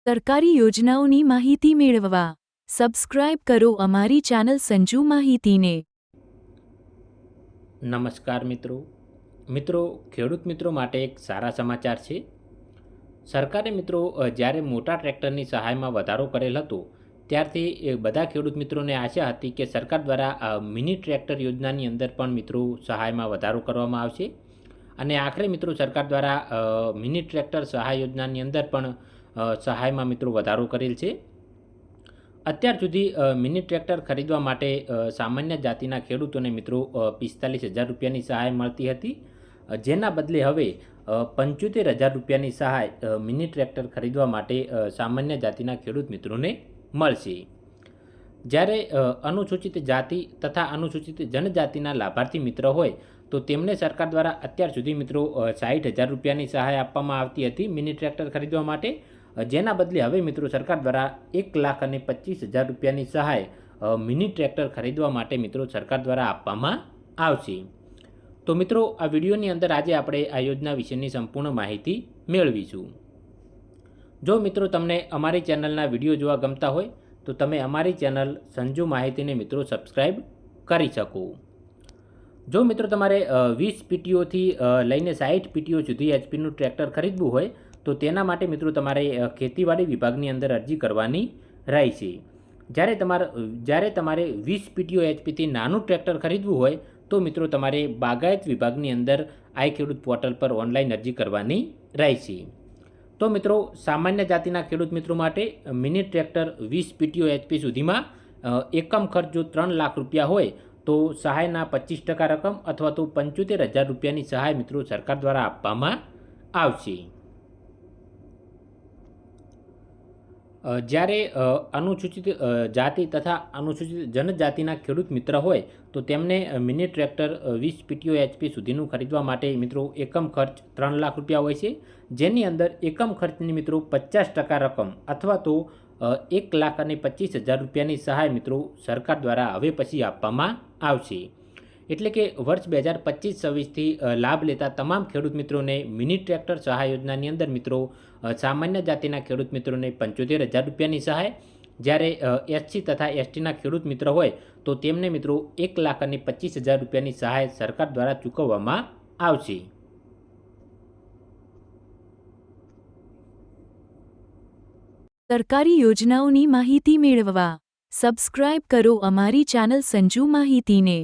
સરકારી યોજનાઓની માહિતી મેળવવા સબસ્ક્રાઇબ કરો અમારી ચેનલ સંજુ માહિતીને। નમસ્કાર મિત્રો ખેડૂત મિત્રો માટે એક સારા સમાચાર છે। સરકારે મિત્રો જ્યારે મોટા ટ્રેક્ટરની સહાયમાં વધારો કરેલ હતો ત્યારથી બધા ખેડૂત મિત્રોને આશા હતી કે સરકાર દ્વારા મિની ટ્રેક્ટર યોજનાની અંદર પણ મિત્રો સહાયમાં વધારો કરવામાં આવશે અને આખરે મિત્રો સરકાર દ્વારા મિની ટ્રેક્ટર સહાય યોજનાની અંદર પણ સહાયમાં મિત્રો વધારો કરેલ છે। અત્યાર સુધી મિની ટ્રેક્ટર ખરીદવા માટે સામાન્ય જાતિના ખેડૂતોને મિત્રો 45,000 રૂપિયાની સહાય મળતી હતી, જેના બદલે હવે 75,000 રૂપિયાની સહાય મિની ટ્રેક્ટર ખરીદવા માટે સામાન્ય જાતિના ખેડૂત મિત્રોને મળશે। જ્યારે અનુસૂચિત જાતિ તથા અનુસૂચિત જનજાતિના લાભાર્થી મિત્ર હોય તો તેમને સરકાર દ્વારા અત્યાર સુધી મિત્રો 60,000 રૂપિયાની સહાય આપવામાં આવતી હતી મિની ટ્રેક્ટર ખરીદવા માટે, જેના બદલે હવે મિત્રો સરકાર દ્વારા 1,25,000 રૂપિયાની સહાય મિની ટ્રેક્ટર ખરીદવા માટે મિત્રો સરકાર દ્વારા આપવામાં આવશે। તો મિત્રો આ વિડીયોની અંદર આજે આપણે આ યોજના વિશેની સંપૂર્ણ માહિતી મેળવીશું। જો મિત્રો તમને અમારી ચેનલના વિડીયો જોવા ગમતા હોય તો તમે અમારી ચેનલ સંજુ માહિતીને મિત્રો સબસ્ક્રાઈબ કરી શકો। જો મિત્રો તમારે 20 પીટીઓથી લઈને 60 પીટીઓ સુધી એચપીનું ટ્રેક્ટર ખરીદવું હોય તો તેના માટે મિત્રો તમારે ખેતીવાડી વિભાગની અંદર અરજી કરવાની રહેશે। જ્યારે તમારે 20 પીટીઓ એચપીથી નાનું ટ્રેક્ટર ખરીદવું હોય તો મિત્રો તમારે બાગાયત વિભાગની અંદર આઈ ખેડૂત પોર્ટલ પર ઓનલાઈન અરજી કરવાની રહેશે। તો મિત્રો સામાન્ય જાતિના ખેડૂત મિત્રો માટે મિની ટ્રેક્ટર 20 પીટીઓ એચપી સુધીમાં એકમ ખર્ચ જો 3 લાખ રૂપિયા હોય તો સહાયના 25% રકમ અથવા તો 75,000 રૂપિયાની સહાય મિત્રો સરકાર દ્વારા આપવામાં આવશે। જ્યારે અનુસૂચિત જાતિ તથા અનુસૂચિત જનજાતિના ખેડૂત મિત્ર હોય તો તેમને મિની ટ્રેક્ટર 20 પીટીઓ એચપી સુધીનું ખરીદવા માટે મિત્રો એકમ ખર્ચ 3 લાખ રૂપિયા હોય છે, જેની અંદર એકમ ખર્ચની મિત્રો 50% રકમ અથવા તો 1,25,000 રૂપિયાની સહાય મિત્રો સરકાર દ્વારા હવે પછી આપવામાં આવશે। એટલે કે વર્ષ 2025-26થી લાભ લેતા તમામ ખેડૂત મિત્રોને મિની ટ્રેક્ટર સહાય યોજનાની અંદર મિત્રો સામાન્ય જાતિના ખેડૂત મિત્રોને 75,000 રૂપિયાની સહાય, જ્યારે એસસી તથા એસટીના ખેડૂત મિત્ર હોય તો તેમને મિત્રો 1,25,000 રૂપિયાની સહાય સરકાર દ્વારા ચૂકવવામાં આવશે। સરકારી યોજનાઓની માહિતી મેળવવા સબસ્ક્રાઇબ કરો અમારી ચેનલ સંજુ માહિતીને।